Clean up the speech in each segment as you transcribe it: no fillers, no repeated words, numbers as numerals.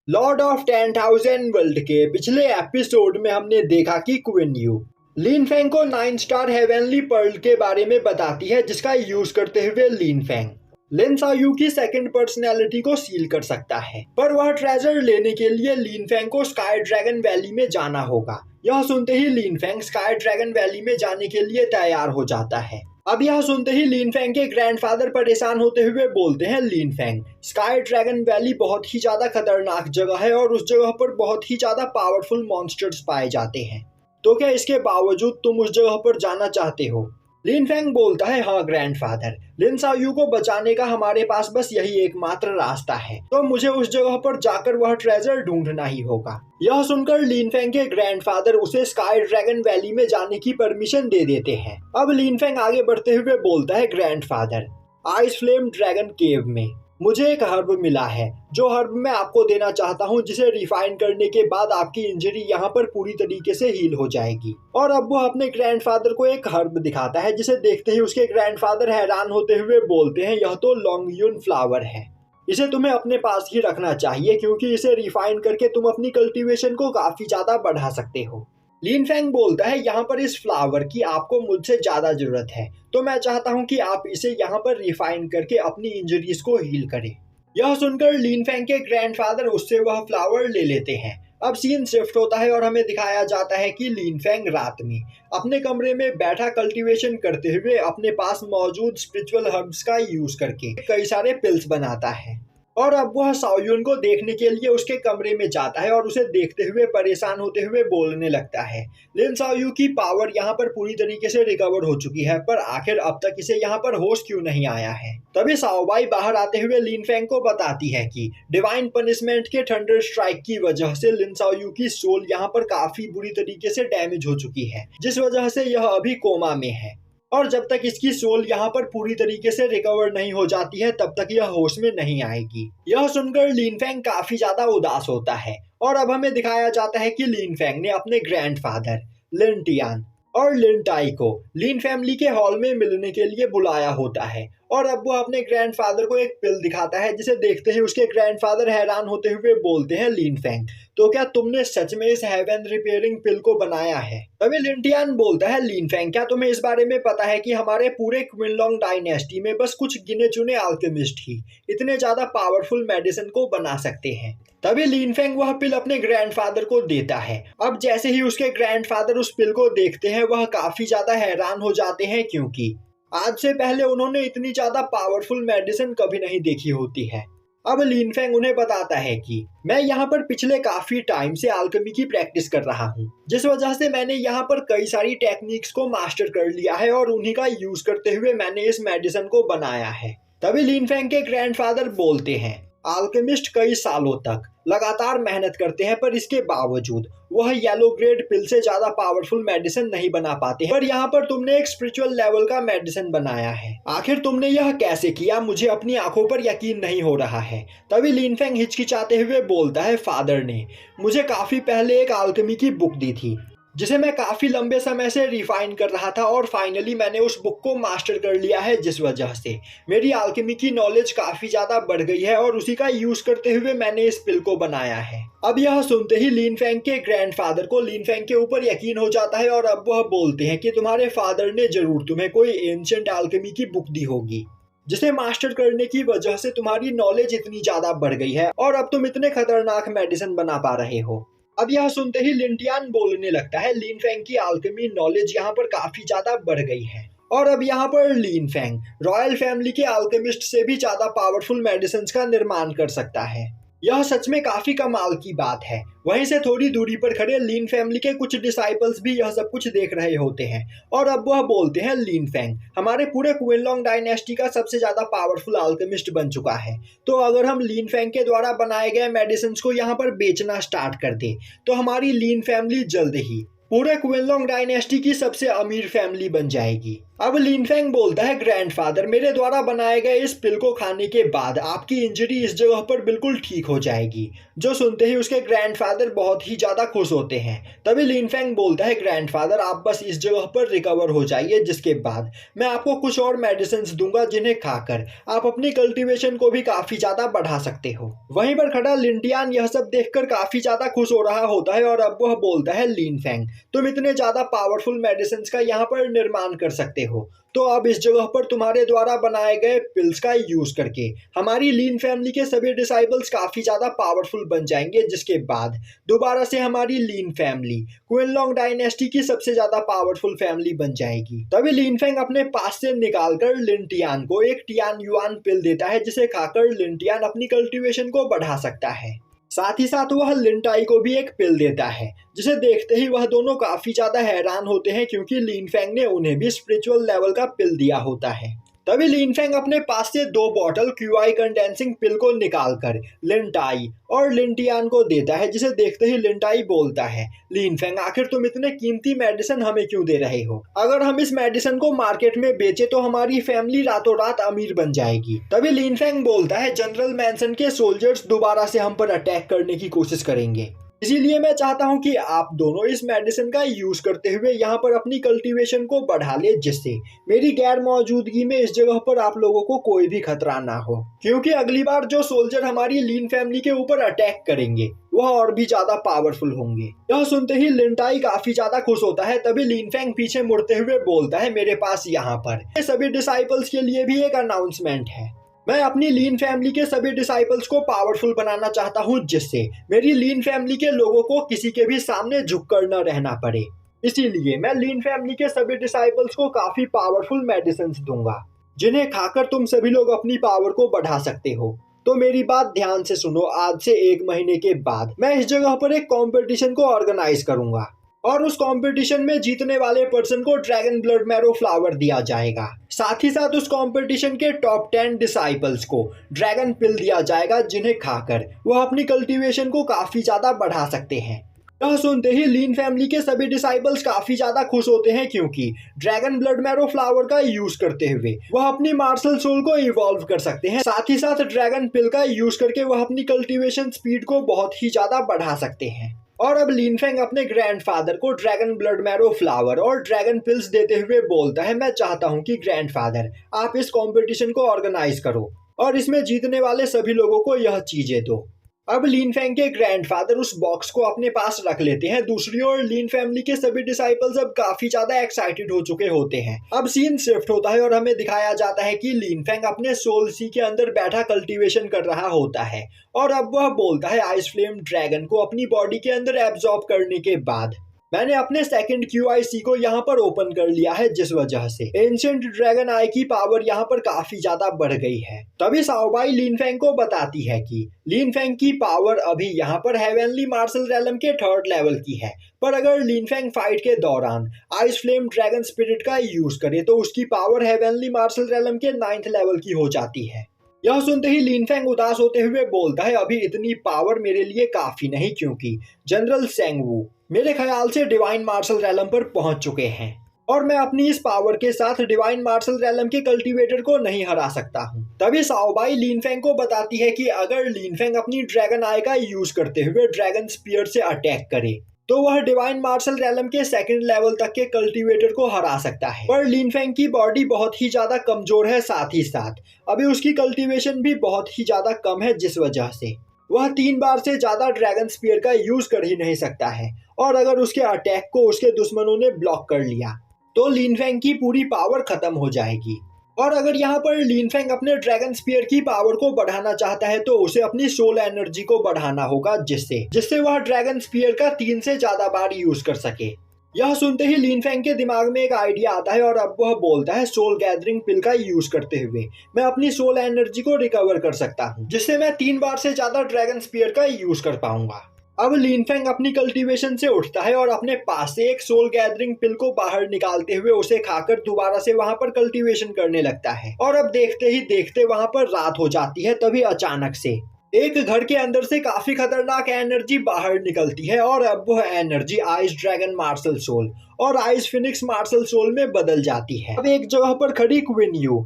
Lord of 10,000 world के पिछले episode में हमने देखा कि क्वीन यू लिन फेंग को 9 स्टार हेवनली पर्ल के बारे में बताती है, जिसका यूज करते हुए लिन फेंग लिन सायू की सेकंड पर्सनैलिटी को सील कर सकता है। पर वह ट्रेजर लेने के लिए लिन फेंग को स्काई ड्रैगन वैली में जाना होगा। यह सुनते ही लिन फेंग स्काई ड्रैगन वैली में जाने के लिए तैयार हो जाता है। अब यह सुनते ही लिन फेंग के ग्रैंडफादर परेशान होते हुए बोलते हैं, लिन फेंग, स्काई ड्रैगन वैली बहुत ही ज्यादा खतरनाक जगह है और उस जगह पर बहुत ही ज्यादा पावरफुल मॉन्स्टर्स पाए जाते हैं। तो क्या इसके बावजूद तुम उस जगह पर जाना चाहते हो? लिन फेंग बोलता है, हाँ ग्रैंडफादर, लिन सायू को बचाने का हमारे पास बस यही एकमात्र रास्ता है, तो मुझे उस जगह पर जाकर वह ट्रेजर ढूंढना ही होगा। यह सुनकर लिन फेंग के ग्रैंडफादर उसे स्काई ड्रैगन वैली में जाने की परमिशन दे देते हैं। अब लिन फेंग आगे बढ़ते हुए बोलता है, ग्रैंडफादर, आइस फ्लेम ड्रैगन केव में मुझे एक हर्ब मिला है, जो हर्ब मैं आपको देना चाहता हूँ, जिसे रिफाइन करने के बाद आपकी इंजरी यहाँ पर पूरी तरीके से हील हो जाएगी। और अब वो अपने ग्रैंडफादर को एक हर्ब दिखाता है, जिसे देखते ही उसके ग्रैंडफादर हैरान होते हुए बोलते हैं, यह तो लॉन्गयून फ्लावर है, इसे तुम्हें अपने पास ही रखना चाहिए, क्योंकि इसे रिफाइन करके तुम अपनी कल्टीवेशन को काफी ज्यादा बढ़ा सकते हो। लिन फेंग बोलता है, यहाँ पर इस फ्लावर की आपको मुझसे ज्यादा जरूरत है, तो मैं चाहता हूँ कि आप इसे यहाँ पर रिफाइन करके अपनी इंजरीज को हील करें। यह सुनकर लिन फेंग के ग्रैंडफादर उससे वह फ्लावर ले लेते हैं। अब सीन शिफ्ट होता है और हमें दिखाया जाता है कि लिन फेंग रात में अपने कमरे में बैठा कल्टीवेशन करते हुए अपने पास मौजूद स्पिरिचुअल हर्ब्स का यूज करके कई सारे पिल्स बनाता है। और अब वह साओयुन को देखने के लिए उसके कमरे में जाता है और उसे देखते हुए परेशान होते हुए बोलने लगता है, लिन साओयू की पावर यहाँ पर पूरी तरीके से रिकवर हो चुकी है, पर आखिर अब तक इसे यहाँ पर होश क्यों नहीं आया है। तभी साओबाई बाहर आते हुए लिन फेंग को बताती है कि डिवाइन पनिशमेंट के थंडर स्ट्राइक की वजह से लिन साओयू की सोल यहाँ पर काफी बुरी तरीके से डैमेज हो चुकी है, जिस वजह से यह अभी कोमा में है। और जब तक इसकी सोल यहाँ पर पूरी तरीके से रिकवर नहीं हो जाती है, तब तक यह होश में नहीं आएगी। यह सुनकर लिन फेंग काफी ज्यादा उदास होता है और अब हमें दिखाया जाता है कि लिन फेंग ने अपने ग्रैंडफादर लिन टियान और लिन टाई को लिन फैमिली के हॉल में मिलने के लिए बुलाया होता है। और अब वो अपने ग्रैंडफादर को एक पिल दिखाता है, जिसे देखते ही उसके ग्रैंडफादर हैरान होते हुए बोलते हैं, लिन फेंग, तो क्या तुमने सच में इस हेवन रिपेयरिंग पिल को बनाया है? तभी लिन टियान बोलता है, लिन फेंग, क्या तुम्हें इस बारे में पता है कि हमारे पूरे क्विनलॉन्ग डायनेस्टी में बस कुछ गिने चुने अल्केमिस्ट ही इतने ज्यादा पावरफुल मेडिसिन को बना सकते हैं। तभी लिन फेंग वह पिल अपने ग्रैंडफादर को देता है। अब जैसे ही उसके ग्रैंडफादर उस पिल को देखते हैं, वह काफी ज्यादा हैरान हो जाते हैं, क्योंकि आज से पहले उन्होंने इतनी ज्यादा पावरफुल मेडिसिन कभी नहीं देखी होती है। अब लिन फेंग उन्हें बताता है कि मैं यहाँ पर पिछले काफी टाइम से अल्केमी की प्रैक्टिस कर रहा हूँ, जिस वजह से मैंने यहाँ पर कई सारी टेक्निक्स को मास्टर कर लिया है और उन्हीं का यूज करते हुए मैंने इस मेडिसिन को बनाया है। तभी लिन फेंग के ग्रैंडफादर बोलते हैं, अल्केमिस्ट कई सालों तक लगातार मेहनत करते हैं, पर इसके बावजूद वह येलो ग्रेड पिल से ज्यादा पावरफुल मेडिसिन नहीं बना पाते हैं, पर यहाँ पर तुमने एक स्पिरिचुअल लेवल का मेडिसिन बनाया है। आखिर तुमने यह कैसे किया? मुझे अपनी आंखों पर यकीन नहीं हो रहा है। तभी लिन फेंग हिचकिचाते हुए बोलता है, फादर ने मुझे काफी पहले एक अल्केमी की बुक दी थी, जिसे मैं काफी लंबे समय से रिफाइन कर रहा था, और फाइनली मैंने उस बुक को मास्टर कर लिया है, जिस वजह से मेरी अल्केमी की नॉलेज काफी ज्यादा बढ़ गई है और उसी का यूज करते हुए मैंने इस पिल को बनाया है। अब यह सुनते ही लिन फेंग के ग्रैंडफादर को लिन फेंग के ऊपर यकीन हो जाता है और अब वह बोलते हैं कि तुम्हारे फादर ने जरूर तुम्हें कोई एंशिएंट अल्केमी की बुक दी होगी, जिसे मास्टर करने की वजह से तुम्हारी नॉलेज इतनी ज्यादा बढ़ गई है और अब तुम इतने खतरनाक मेडिसिन बना पा रहे हो। अब यह सुनते ही लिन टियान बोलने लगता है, लिन फेंग की अल्केमी नॉलेज यहाँ पर काफी ज्यादा बढ़ गई है और अब यहाँ पर लिन फेंग रॉयल फैमिली के अल्केमिस्ट से भी ज्यादा पावरफुल मेडिसिन का निर्माण कर सकता है। यह सच में काफी कमाल की बात है। वहीं से थोड़ी दूरी पर खड़े लिन फैमिली के कुछ डिसाइपल्स भी यह सब कुछ देख रहे होते हैं और अब वह बोलते हैं, लिन फेंग हमारे पूरे क्विनलॉन्ग डायनेस्टी का सबसे ज्यादा पावरफुल अल्केमिस्ट बन चुका है, तो अगर हम लिन फेंग के द्वारा बनाए गए मेडिसिन को यहाँ पर बेचना स्टार्ट कर दे, तो हमारी लिन फैमिली जल्द ही पूरे क्विनलॉन्ग डायनेस्टी की सबसे अमीर फैमिली बन जाएगी। अब लिनफेंग बोलता है, ग्रैंडफादर, मेरे द्वारा बनाए गए इस पिल को खाने के बाद आपकी इंजरी इस जगह पर बिल्कुल ठीक हो जाएगी। जो सुनते ही उसके ग्रैंडफादर बहुत ही ज्यादा खुश होते हैं। तभी लिनफेंग बोलता है, ग्रैंडफादर, आप बस इस जगह पर रिकवर हो जाइए, जिसके बाद मैं आपको कुछ और मेडिसिन दूंगा जिन्हें खाकर आप अपनी कल्टीवेशन को भी काफी ज्यादा बढ़ा सकते हो। वहीं पर खड़ा लिंटियान यह सब देखकर काफी ज्यादा खुश हो रहा होता है और अब वह बोलता है, लिनफेंग, तुम इतने ज्यादा पावरफुल मेडिसिन का यहाँ पर निर्माण कर सकते हो, तो अब इस जगह पर तुम्हारे द्वारा बनाए गए पिल्स का यूज करके हमारी लीन फैमिली के सभी डिसाइबल्स काफी ज्यादा पावरफुल बन जाएंगे, जिसके बाद दोबारा से हमारी लीन फैमिली क्विनलॉन्ग डायनेस्टी की सबसे ज्यादा पावरफुल फैमिली बन जाएगी। तभी लिनफेंग अपने पास से निकालकर लिनटियान को एक टियान युआन पिल देता है, जिसे खाकर लिनटियान अपनी कल्टीवेशन को बढ़ा सकता है। साथ ही साथ वह लिनटाई को भी एक पिल देता है, जिसे देखते ही वह दोनों काफी ज्यादा हैरान होते हैं, क्योंकि लिनफेंग ने उन्हें भी स्पिरिचुअल लेवल का पिल दिया होता है। तभी लिनफेंग अपने पास से 2 बॉटल क्यूआई कंडेंसिंग पिल को निकालकर लिनटाई और लिनटियान को देता है, जिसे देखते ही लिनटाई बोलता है, लिनफेंग, आखिर तुम इतने कीमती मेडिसिन हमें क्यों दे रहे हो? अगर हम इस मेडिसिन को मार्केट में बेचे तो हमारी फैमिली रातों रात अमीर बन जाएगी। तभी लिनफेंग बोलता है, जनरल मैनसन के सोल्जर्स दोबारा से हम पर अटैक करने की कोशिश करेंगे, इसीलिए मैं चाहता हूं कि आप दोनों इस मेडिसिन का यूज करते हुए यहाँ पर अपनी कल्टीवेशन को बढ़ा ले, जिससे मेरी गैर मौजूदगी में इस जगह पर आप लोगों को कोई भी खतरा ना हो, क्योंकि अगली बार जो सोल्जर हमारी लीन फैमिली के ऊपर अटैक करेंगे वह और भी ज्यादा पावरफुल होंगे। यह सुनते ही लिनटाई काफी ज्यादा खुश होता है। तभी लिनफेंग पीछे मुड़ते हुए बोलता है, मेरे पास यहाँ पर सभी डिसाइपल्स के लिए भी एक अनाउंसमेंट है। मैं अपनी लीन फैमिली के सभी डिसाइपल्स को पावरफुल बनाना चाहता हूं, जिससे मेरी लीन फैमिली के लोगों को किसी के भी सामने झुककर न रहना पड़े। इसीलिए मैं लीन फैमिली के सभी डिसाइपल्स को काफी पावरफुल मेडिसिन दूंगा, जिन्हें खाकर तुम सभी लोग अपनी पावर को बढ़ा सकते हो। तो मेरी बात ध्यान से सुनो, आज से 1 महीने के बाद मैं इस जगह पर एक कॉम्पिटिशन को ऑर्गेनाइज करूंगा और उस कंपटीशन में जीतने वाले पर्सन को ड्रैगन ब्लड मैरो फ्लावर दिया जाएगा। साथ ही साथ उस कंपटीशन के टॉप 10 डिसाइपल्स को ड्रैगन पिल दिया जाएगा, जिन्हें खाकर वह अपनी कल्टीवेशन को काफी ज्यादा बढ़ा सकते हैं। यह सुनते ही लीन फैमिली के सभी डिसाइपल्स काफी ज्यादा खुश होते हैं, क्योंकि ड्रैगन ब्लड मैरो फ्लावर का यूज करते हुए वह अपनी मार्शल सोल को इवॉल्व कर सकते हैं। साथ ही साथ ड्रैगन पिल का यूज करके वह अपनी कल्टीवेशन स्पीड को बहुत ही ज्यादा बढ़ा सकते हैं। और अब लिनफेंग अपने ग्रैंडफादर को ड्रैगन ब्लड मैरो फ्लावर और ड्रैगन पिल्स देते हुए बोलता है, मैं चाहता हूं कि ग्रैंडफादर आप इस कंपटीशन को ऑर्गेनाइज करो और इसमें जीतने वाले सभी लोगों को यह चीजें दो। अब लिनफेंग के ग्रैंडफादर उस बॉक्स को अपने पास रख लेते हैं। दूसरी ओर लीन फैमिली के सभी डिसाइपल्स अब काफी ज्यादा एक्साइटेड हो चुके होते हैं। अब सीन शिफ्ट होता है और हमें दिखाया जाता है कि लिनफेंग अपने सोल सी के अंदर बैठा कल्टीवेशन कर रहा होता है और अब वह बोलता है, आइस फ्लेम ड्रैगन को अपनी बॉडी के अंदर एब्जॉर्ब करने के बाद मैंने अपने सेकंड QIC को यहाँ पर ओपन कर लिया है, जिस वजह से एंशिएंट ड्रैगन आई की पावर यहाँ पर काफी ज्यादा बढ़ गई है। तभी साओबाई लिनफेंग को बताती है कि लिनफेंग की पावर अभी यहाँ पर हेवनली मार्शल रेलम के 3rd लेवल की है, पर अगर लिनफेंग फाइट के दौरान आइस फ्लेम ड्रैगन स्पिरिट का यूज करे तो उसकी पावर हेवनली मार्शल रेलम के 9th लेवल की हो जाती है। यह सुनते ही लिनफेंग उदास होते हुए बोलता है, अभी इतनी पावर मेरे लिए काफी नहीं, क्योंकि जनरल सेंगवू मेरे ख्याल से डिवाइन मार्शल रेलम पर पहुंच चुके हैं और मैं अपनी इस पावर के साथ डिवाइन मार्शल रेलम के कल्टीवेटर को नहीं हरा सकता हूं। तभी साओबाई लिनफेंग को बताती है कि अगर लिनफेंग अपनी ड्रैगन आई का यूज करते हुए ड्रैगन स्पीयर से अटैक करे तो वह डिवाइन मार्शल रेलम के 2nd लेवल तक के कल्टीवेटर को हरा सकता है। पर लिनफेंग की बॉडी बहुत ही ज्यादा कमजोर है, साथ ही साथ अभी उसकी कल्टीवेशन भी बहुत ही ज्यादा कम है, जिस वजह से वह 3 बार से ज्यादा ड्रैगन स्पीयर का यूज कर ही नहीं सकता है और अगर उसके अटैक को उसके दुश्मनों ने ब्लॉक कर लिया तो लिनफेंग की पूरी पावर खत्म हो जाएगी। और अगर यहाँ पर लिनफेंग अपने ड्रैगन स्पीयर की पावर को बढ़ाना चाहता है तो उसे अपनी सोल एनर्जी को बढ़ाना होगा, जिससे वह ड्रैगन स्पीयर का 3 से ज्यादा बार यूज कर सके। यह सुनते ही लिनफेंग के दिमाग में एक आइडिया आता है और अब वह बोलता है, सोल गैदरिंग पिल का यूज करते हुए मैं अपनी सोल एनर्जी को रिकवर कर सकता हूँ, जिससे मैं 3 बार से ज्यादा ड्रैगन स्पीयर का यूज कर पाऊंगा। अब लिनफेंग अपनी कल्टीवेशन से उठता है और अपने पास से एक सोल गैदरिंग पिल को बाहर निकालते हुए उसे खाकर दोबारा से वहां पर कल्टीवेशन करने लगता है और अब देखते ही देखते वहां पर रात हो जाती है। तभी अचानक से एक घर के अंदर से काफी खतरनाक एनर्जी बाहर निकलती है और अब वह energy ice dragon martial soul और आइस फिनिक्स मार्शल सोल में बदल जाती है। अब एक जगह पर खड़ी क्वीन यू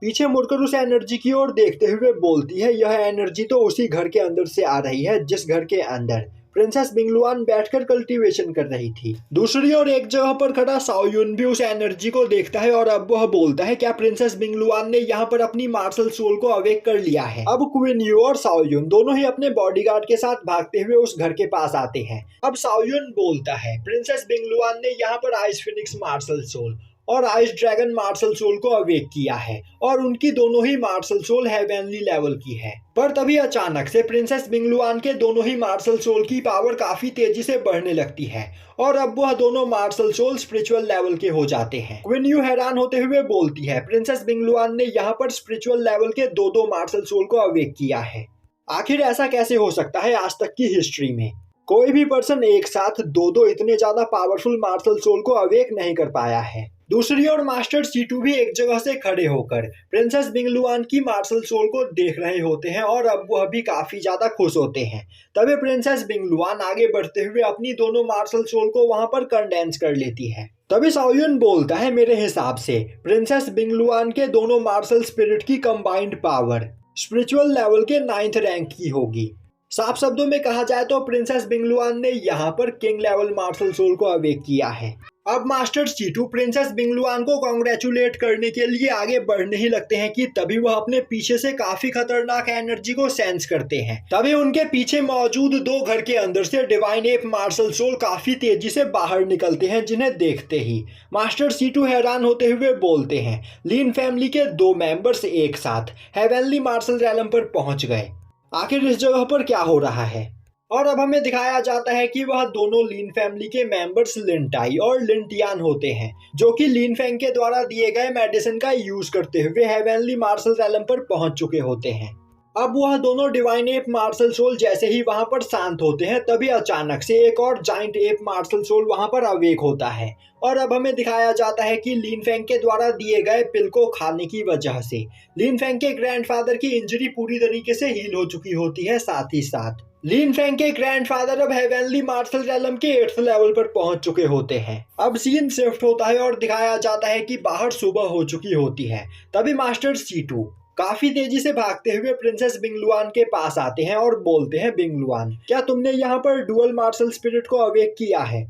पीछे मुड़कर उस एनर्जी की ओर देखते हुए बोलती है, यह एनर्जी तो उसी घर के अंदर से आ रही है जिस घर के अंदर प्रिंसेस बिंगलुआन बैठकर कल्टीवेशन कर रही थी। दूसरी ओर एक जगह पर खड़ा साओयुन भी उस एनर्जी को देखता है और अब वह बोलता है, क्या प्रिंसेस बिंगलुआन ने यहाँ पर अपनी मार्शल सोल को अवेक कर लिया है। अब क्वीन यू और साओयुन दोनों ही अपने बॉडीगार्ड के साथ भागते हुए उस घर के पास आते हैं। अब साओयुन बोलता है, प्रिंसेस बिंगलुआन ने यहाँ पर आइस फिनिक्स मार्शल सोल और आइस ड्रैगन मार्शल सोल को अवेक किया है और उनकी दोनों ही मार्शल सोल हेवनली लेवल की है। पर तभी अचानक से प्रिंसेस बिंगलुआन के दोनों ही मार्शल सोल की पावर काफी तेजी से बढ़ने लगती है और अब वह दोनों मार्शल सोल स्पिरिचुअल लेवल के हो जाते हैं। क्वीन यू हैरान होते हुए बोलती है, प्रिंसेस बिंगलुआन ने यहाँ पर स्पिरिचुअल लेवल के दो मार्शल सोल को अवेक किया है। आखिर ऐसा कैसे हो सकता है? आज तक की हिस्ट्री में कोई भी पर्सन एक साथ दो इतने ज्यादा पावरफुल मार्शल सोल को अवेक नहीं कर पाया है। दूसरी ओर मास्टर सीटू भी एक जगह से खड़े होकर प्रिंसेस बिंगलुआन की मार्शल सोल को देख रहे होते हैं और अब वह भी काफी ज्यादा खुश होते हैं। तभी प्रिंसेस बिंगलुआन आगे बढ़ते हुए अपनी दोनों मार्शल सोल को वहां पर कंडेंस कर लेती है। तभी साओयुन बोलता है, मेरे हिसाब से प्रिंसेस बिंगलुआन के दोनों मार्शल स्पिरिट की कंबाइंड पावर स्पिरिचुअल लेवल के 9th रैंक की होगी। साफ शब्दों में कहा जाए तो प्रिंसेस बिंगलुआन ने यहाँ पर किंग लेवल मार्शल सोल को अवेक किया है। अब मास्टर सीटू प्रिंसेस बिंगलुआन को कांग्रेचुलेट करने के लिए आगे बढ़ने ही लगते हैं कि तभी वह अपने पीछे से काफी खतरनाक एनर्जी को सेंस करते हैं। तभी उनके पीछे मौजूद दो घर के अंदर से डिवाइन एप मार्शल सोल काफी तेजी से बाहर निकलते हैं, जिन्हें देखते ही मास्टर सीटू हैरान होते हुए बोलते हैं, लीन फैमिली के 2 मेंबर्स एक साथ हेवनली मार्शल रैलम पर पहुंच गए। आखिर इस जगह पर क्या हो रहा है? और अब हमें दिखाया जाता है कि वह दोनों लीन फैमिली के मेंबर्स लिनटाई और लिनटियान होते हैं, जो कि लीन फैंग के द्वारा दिए गए मेडिसिन का यूज करते हुए हेवनली मार्शल रैलम पर पहुंच चुके होते हैं। अब वह दोनों डिवाइन एप मार्शल सोल जैसे ही वहां पर शांत होते हैं, तभी अचानक से एक और जाइंट एप मार्शल सोल वहां पर अवेक होता है और अब हमें दिखाया जाता है कि लीन फैंग के द्वारा दिए गए पिल को खाने की वजह से लीन फैंग के ग्रैंडफादर की इंजरी पूरी तरीके से हील हो चुकी होती है। साथ ही साथ लीन फैंग के ग्रैंडफादर अब हेवनली मार्शल रैलम के 8th लेवल पर पहुंच चुके होते हैं। अब सीन शिफ्ट होता है और दिखाया जाता है कि बाहर सुबह हो चुकी होती है। तभी मास्टर सीटू काफी तेजी से भागते हुए प्रिंसेस बिंगलुआन के पास आते हैं और बोलते हैं, बिंगलुआन, क्या तुमने यहाँ पर डुअल मार्शल स्पिरिट को अवेक किया है?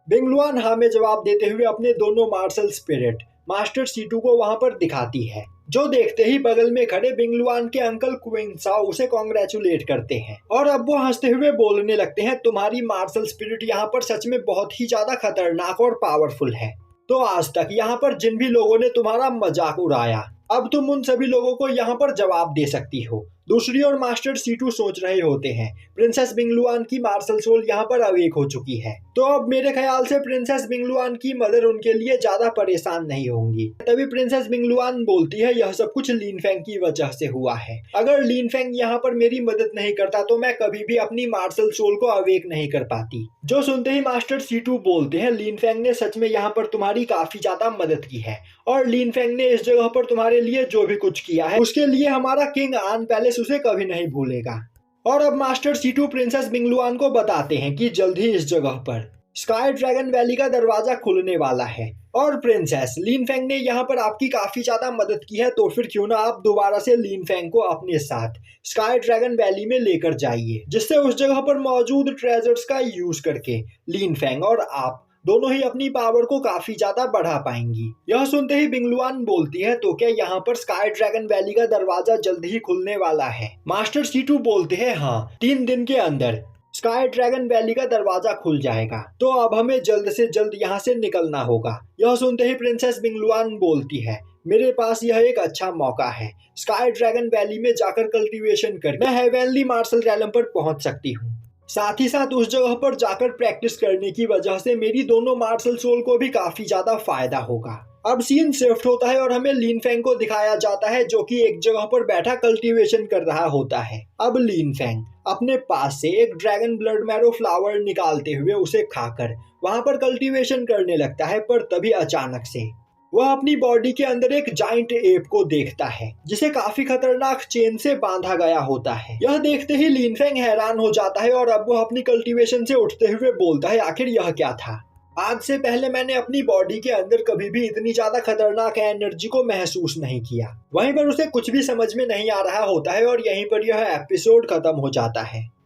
बिंगलुआन हाँ में जवाब देते हुए अपने दोनों मार्शल स्पिरिट मास्टर सीटू को वहां पर दिखाती है, जो देखते ही बगल में खड़े बिंगलुआन के अंकल क्विंग साओ उसे कांग्रेचुलेट करते हैं और अब वो हंसते हुए बोलने लगते हैं, तुम्हारी मार्शल स्पिरिट यहाँ पर सच में बहुत ही ज्यादा खतरनाक और पावरफुल है। तो आज तक यहाँ पर जिन भी लोगों ने तुम्हारा मजाक उड़ाया, अब तुम उन सभी लोगों को यहाँ पर जवाब दे सकती हो। दूसरी ओर मास्टर सीटू सोच रहे होते हैं, प्रिंसेस बिंगलुआन की मार्शल सोल यहाँ पर अवेक हो चुकी है, तो अब मेरे ख्याल से प्रिंसेस बिंगलुआन की मदर उनके लिए ज्यादा परेशान नहीं होंगी। तभी प्रिंसेस बिंगलुआन बोलती है, यह सब कुछ लीन फैंग की वजह से हुआ है। अगर लीन फैंग यहाँ पर मेरी मदद नहीं करता तो मैं कभी भी अपनी मार्शल सोल को अवेक नहीं कर पाती। जो सुनते ही मास्टर सीटू बोलते हैं, लीन फैंग ने सच में यहाँ पर तुम्हारी काफी ज्यादा मदद की है और लीन फैंग ने इस जगह पर तुम्हारे लिए जो भी कुछ किया है उसके लिए हमारा किंग आन पैलेस उसे कभी नहीं भूलेगा। और अब मास्टर सीटू प्रिंसेस बिंगलुआन को बताते हैं कि जल्द ही इस जगह पर स्काई ड्रैगन वैली का दरवाजा खुलने वाला है और प्रिंसेस, लीन फैंग ने यहाँ पर आपकी काफी ज्यादा मदद की है, तो फिर क्यों ना आप दोबारा से लीन फैंग को अपने साथ स्काई ड्रैगन वैली में लेकर जाइए, जिससे उस जगह पर मौजूद ट्रेजर्स का यूज करके लीन फैंग और आप दोनों ही अपनी पावर को काफी ज्यादा बढ़ा पाएंगी। यह सुनते ही बिंगलुआन बोलती है, तो क्या यहाँ पर स्काई ड्रैगन वैली का दरवाजा जल्द ही खुलने वाला है? मास्टर सीटू बोलते हैं, हाँ, 3 दिन के अंदर स्काई ड्रैगन वैली का दरवाजा खुल जाएगा, तो अब हमें जल्द से जल्द यहाँ से निकलना होगा। यह सुनते ही प्रिंसेस बिंगलुआन बोलती है, मेरे पास यह एक अच्छा मौका है, स्काई ड्रैगन वैली में जाकर कल्टीवेशन कर मैं हेवनली मार्शल रैलम पर पहुंच सकती हूँ। साथ ही साथ उस जगह पर जाकर प्रैक्टिस करने की वजह से मेरी दोनों मार्शल सोल को भी काफी ज्यादा फायदा होगा। अब सीन शिफ्ट होता है और हमें लीन फैंग को दिखाया जाता है, जो कि एक जगह पर बैठा कल्टीवेशन कर रहा होता है। अब लीन फैंग अपने पास से एक ड्रैगन ब्लड मैरो फ्लावर निकालते हुए उसे खाकर वहां पर कल्टीवेशन करने लगता है, पर तभी अचानक से वह अपनी बॉडी के अंदर एक जाइंट एप को देखता है जिसे काफी खतरनाक चेन से बांधा गया होता है। यह देखते ही लिनफेंग हैरान हो जाता है और अब वह अपनी कल्टीवेशन से उठते हुए बोलता है, आखिर यह क्या था? आज से पहले मैंने अपनी बॉडी के अंदर कभी भी इतनी ज्यादा खतरनाक एनर्जी को महसूस नहीं किया। वहीं पर उसे कुछ भी समझ में नहीं आ रहा होता है और यहीं पर यह एपिसोड खत्म हो जाता है।